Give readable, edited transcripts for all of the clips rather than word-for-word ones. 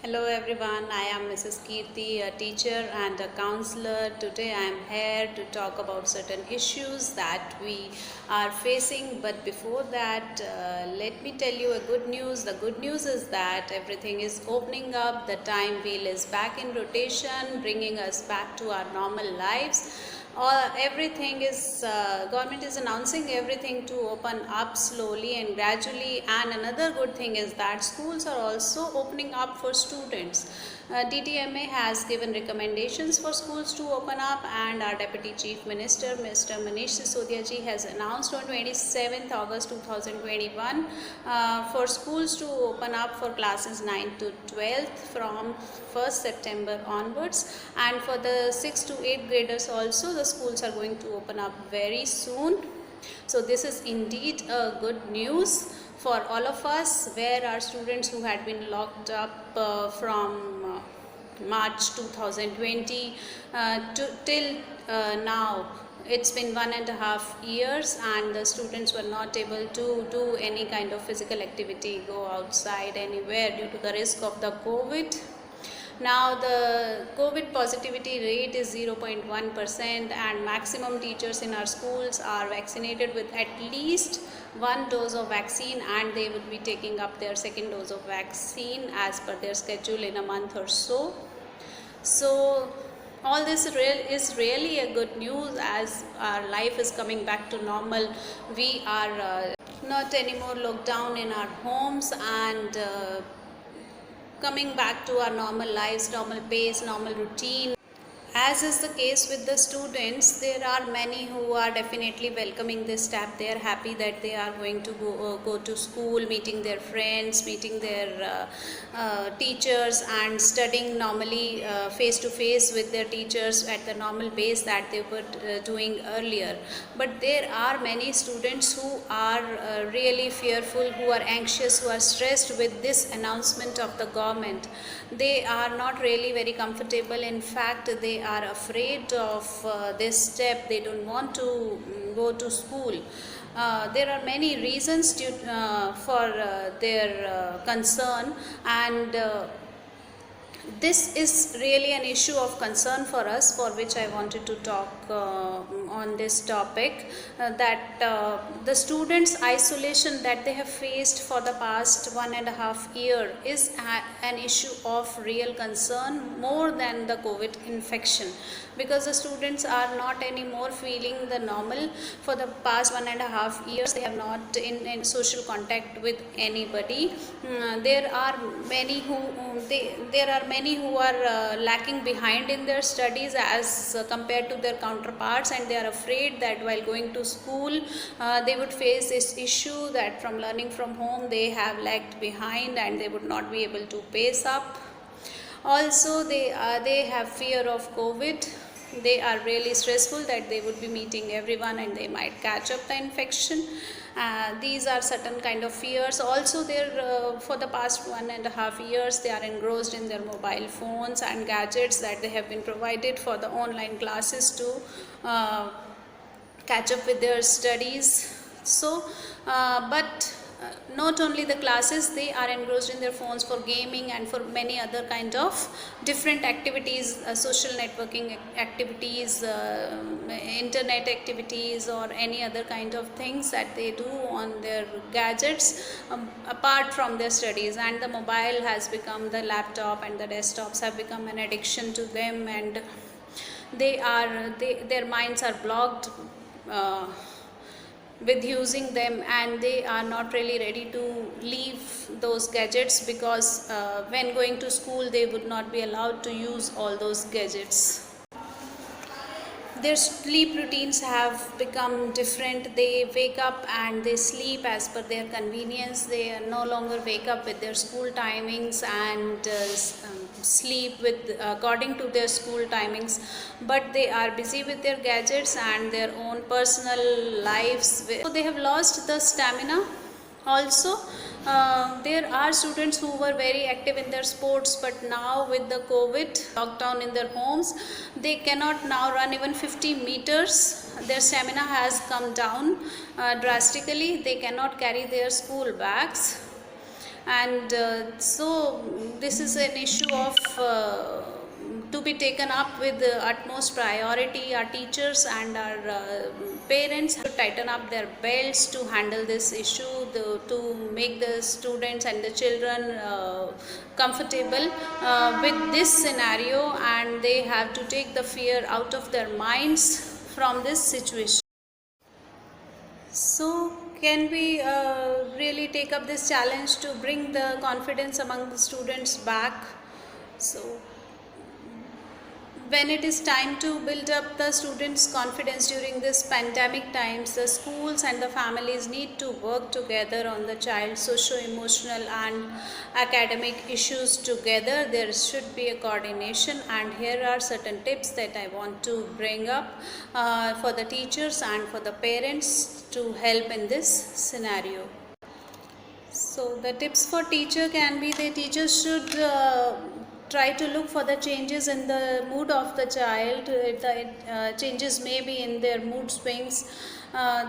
Hello everyone, I am Mrs. Kirti, a teacher and a counselor. Today I am here to talk about certain issues that we are facing. But before that, let me tell you a good news. The good news is that everything is opening up, the time wheel is back in rotation, bringing us back to our normal lives. Everything is government is announcing everything to open up slowly and gradually, and another good thing is that schools are also opening up for students. DTMA has given recommendations for schools to open up, and our Deputy Chief Minister Mr. Manish Sisodia ji has announced on 27th August 2021 for schools to open up for classes 9 to 12th from 1st September onwards, and for the 6 to 8 graders also the schools are going to open up very soon. So this is indeed a good news for all of us, where our students who had been locked up from March 2020 till now. It's been 1.5 years, and the students were not able to do any kind of physical activity, go outside anywhere due to the risk of the COVID. Now the COVID positivity rate is 0.1%, and maximum teachers in our schools are vaccinated with at least one dose of vaccine, and they will be taking up their second dose of vaccine as per their schedule in a month or so. So all this is really a good news, as our life is coming back to normal. We are not anymore locked down in our homes, and coming back to our normal lives, normal pace, normal routine. As is the case with the students, there are many who are definitely welcoming this step. They are happy that they are going to go to school, meeting their friends, meeting their teachers, and studying normally face to face with their teachers at the normal pace that they were doing earlier. But there are many students who are really fearful, who are anxious, who are stressed with this announcement of the government. They are not really very comfortable. In fact, they are afraid of this step. They don't want to go to school. There are many reasons for their concern, and this is really an issue of concern for us, for which I wanted to talk on this topic, that the students' isolation that they have faced for the past 1.5 year is an issue of real concern, more than the COVID infection, because the students are not anymore feeling the normal. For the past 1.5 years, they have not in social contact with anybody. There are many who are lacking behind in their studies as compared to their counterparts, and they are afraid that while going to school they would face this issue that from learning from home they have lagged behind and they would not be able to pace up. Also, they have fear of COVID. They are really stressful that they would be meeting everyone and they might catch up the infection. These are certain kind of fears. Also, for the past 1.5 years, they are engrossed in their mobile phones and gadgets that they have been provided for the online classes to catch up with their studies. So, but not only the classes, they are engrossed in their phones for gaming and for many other kind of different activities, social networking activities, internet activities, or any other kind of things that they do on their gadgets apart from their studies. And the mobile has become, the laptop and the desktops have become an addiction to them, and their minds are blocked with using them, and they are not really ready to leave those gadgets, because when going to school they would not be allowed to use all those gadgets. Their sleep routines have become different. They wake up and they sleep as per their convenience. They no longer wake up with their school timings and sleep with according to their school timings, but they are busy with their gadgets and their own personal lives. So they have lost the stamina. Also, there are students who were very active in their sports, but now with the COVID lockdown in their homes, they cannot now run even 50 meters. Their stamina has come down drastically. They cannot carry their school bags, and so this is an issue of to be taken up with the utmost priority. Our teachers and our parents have to tighten up their belts to handle this issue, to make the students and the children comfortable with this scenario, and they have to take the fear out of their minds from this situation. So, can we really take up this challenge to bring the confidence among the students back? So, when it is time to build up the students' confidence during this pandemic times, the schools and the families need to work together on the child's socio-emotional and academic issues together. There should be a coordination, and here are certain tips that I want to bring up for the teachers and for the parents to help in this scenario. So the tips for teacher can be the teachers should try to look for the changes in the mood of the child. The changes may be in their mood swings.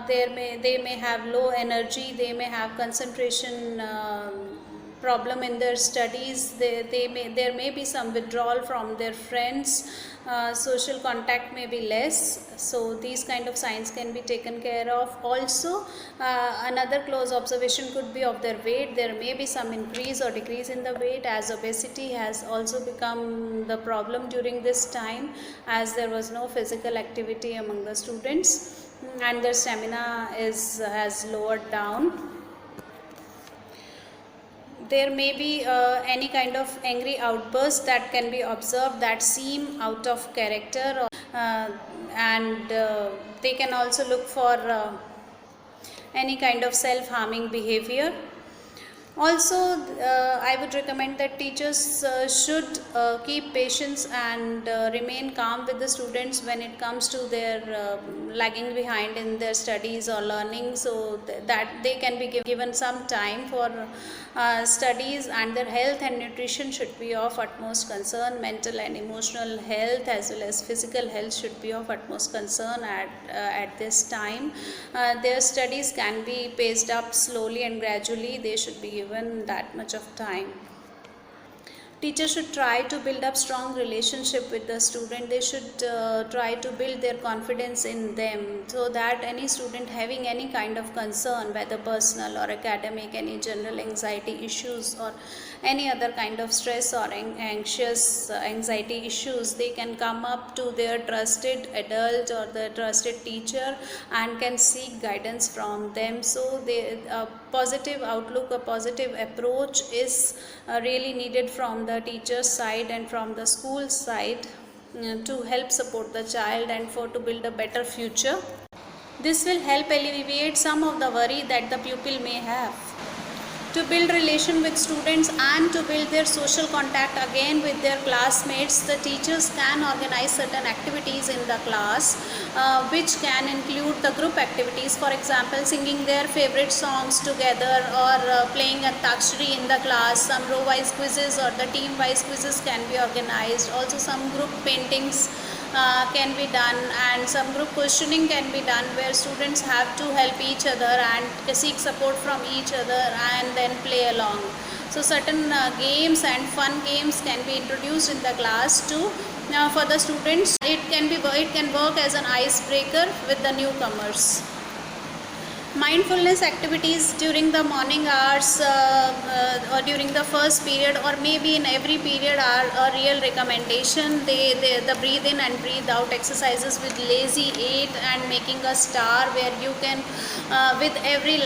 They may have low energy. They may have concentration problem in their studies. There may be some withdrawal from their friends. Social contact may be less, so these kind of signs can be taken care of. Also, another close observation could be of their weight. There may be some increase or decrease in the weight, as obesity has also become the problem during this time, as there was no physical activity among the students and their stamina has lowered down. There may be any kind of angry outburst that can be observed that seem out of character, and they can also look for any kind of self-harming behavior. Also, I would recommend that teachers should keep patience and remain calm with the students when it comes to their lagging behind in their studies or learning, so that they can be given some time for studies, and their health and nutrition should be of utmost concern. Mental and emotional health as well as physical health should be of utmost concern at this time. Their studies can be paced up slowly and gradually. They should be given that much of time. Teachers should try to build up strong relationship with the student. They should try to build their confidence in them, so that any student having any kind of concern, whether personal or academic, any general anxiety issues or any other kind of stress or anxious anxiety issues, they can come up to their trusted adult or the trusted teacher and can seek guidance from them. So a positive outlook, a positive approach is really needed from the teacher's side and from the school side to help support the child and to build a better future. This will help alleviate some of the worry that the pupil may have. To build relation with students and to build their social contact again with their classmates, the teachers can organize certain activities in the class, which can include the group activities, for example singing their favorite songs together, or playing Antakshari in the class. Some row wise quizzes or the team wise quizzes can be organized. Also some group paintings can be done, and some group questioning can be done, where students have to help each other and seek support from each other and then play along. So certain games and fun games can be introduced in the class too. Now for the students, it can work as an icebreaker with the newcomers. Mindfulness activities during the morning hours or during the first period, or maybe in every period, are a real recommendation. The breathe in and breathe out exercises with lazy 8 and making a star, where you can with every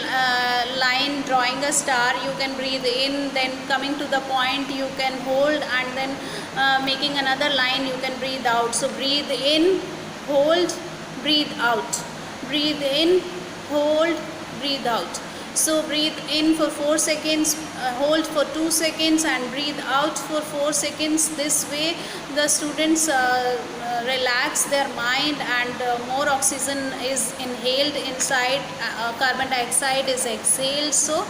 line drawing a star, you can breathe in, then coming to the point you can hold, and then making another line you can breathe out. So breathe in, hold, breathe out, breathe in, hold, breathe out. So breathe in for 4 seconds, hold for 2 seconds and breathe out for 4 seconds. This way the students relax their mind, and more oxygen is inhaled inside, carbon dioxide is exhaled. So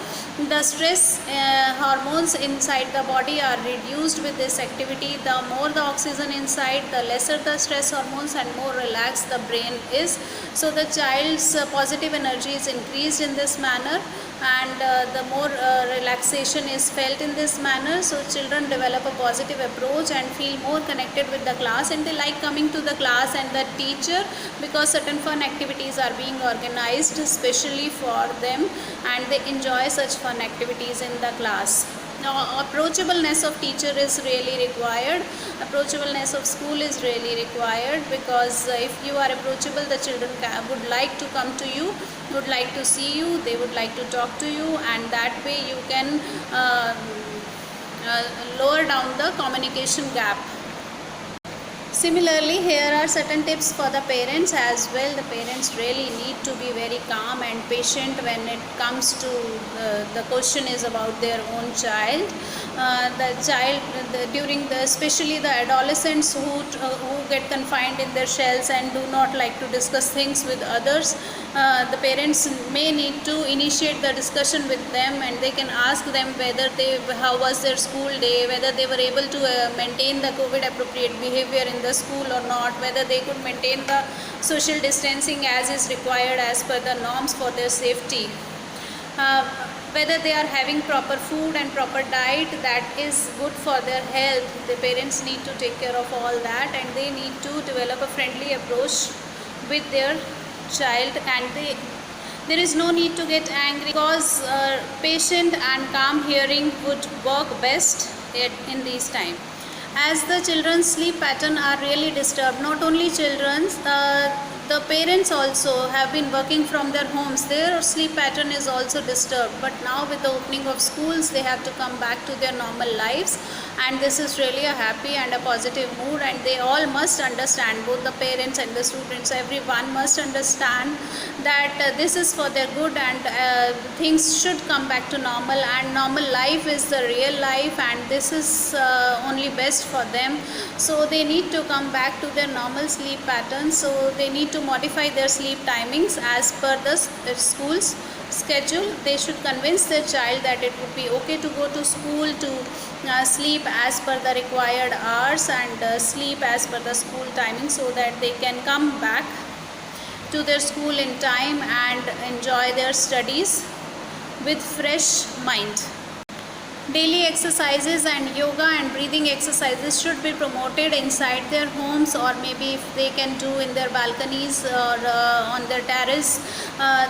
the stress hormones inside the body are reduced with this activity. The more the oxygen inside, the lesser the stress hormones and more relaxed the brain is. So the child's positive energy is increased in this manner, and the more relaxation is felt in this manner, so children develop a positive approach and feel more connected with the class, and they like coming to the class and the teacher, because certain fun activities are being organized especially for them, and they enjoy such fun activities in the class. Now, approachableness of teacher is really required. Approachableness of school is really required, because if you are approachable, the children would like to come to you, would like to see you, they would like to talk to you, and that way you can lower down the communication gap. Similarly, here are certain tips for the parents as well. The parents really need to be very calm and patient when it comes to the question is about their own child. During the, especially the adolescents who get confined in their shells and do not like to discuss things with others, the parents may need to initiate the discussion with them, and they can ask them whether how was their school day, whether they were able to maintain the COVID appropriate behavior in the school or not, whether they could maintain the social distancing as is required as per the norms for their safety, whether they are having proper food and proper diet that is good for their health. The parents need to take care of all that, and they need to develop a friendly approach with their child, and there is no need to get angry, because patient and calm hearing would work best in these times. As the children's sleep pattern are really disturbed, not only children's, the parents also have been working from their homes, their sleep pattern is also disturbed, but now with the opening of schools they have to come back to their normal lives, and this is really a happy and a positive mood, and they all must understand, both the parents and the students, everyone must understand that this is for their good, and things should come back to normal, and normal life is the real life, and this is only best for them. So they need to come back to their normal sleep patterns, so they need to modify their sleep timings as per the school's schedule. They should convince their child that it would be okay to go to school, to sleep as per the required hours, and sleep as per the school timing, so that they can come back to their school in time and enjoy their studies with fresh mind. Daily exercises and yoga and breathing exercises should be promoted inside their homes, or maybe if they can do in their balconies or on their terrace.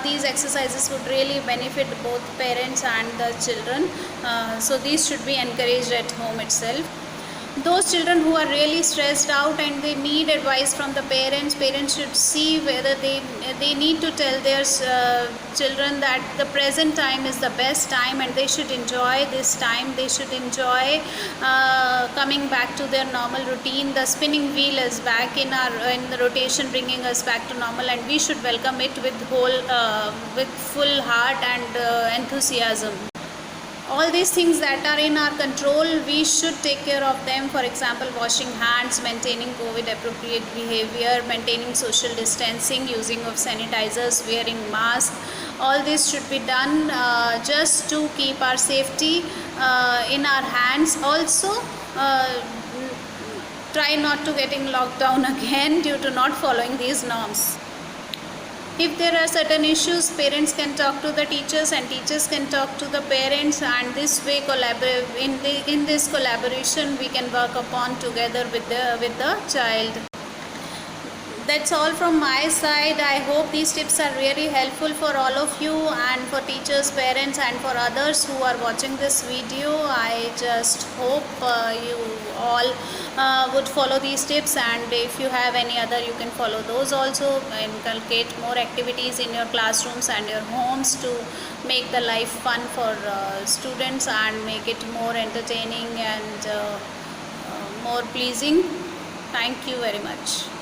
These exercises would really benefit both parents and the children. So these should be encouraged at home itself. Those children who are really stressed out and they need advice from the parents should see whether they need to tell their children that the present time is the best time, and they should enjoy this time. They should enjoy coming back to their normal routine. The spinning wheel is back in the rotation, bringing us back to normal, and we should welcome it with full heart and enthusiasm. All these things that are in our control, we should take care of them. For example, washing hands, maintaining COVID appropriate behavior, maintaining social distancing, using of sanitizers, wearing masks. All this should be done just to keep our safety in our hands. Also, try not to getting locked down again due to not following these norms. If there are certain issues, parents can talk to the teachers and teachers can talk to the parents, and this way in this collaboration we can work upon together with the child. That's all from my side. I hope these tips are really helpful for all of you, and for teachers, parents, and for others who are watching this video. I just hope you all would follow these tips, and if you have any other, you can follow those also. Inculcate more activities in your classrooms and your homes to make the life fun for students and make it more entertaining and more pleasing. Thank you very much.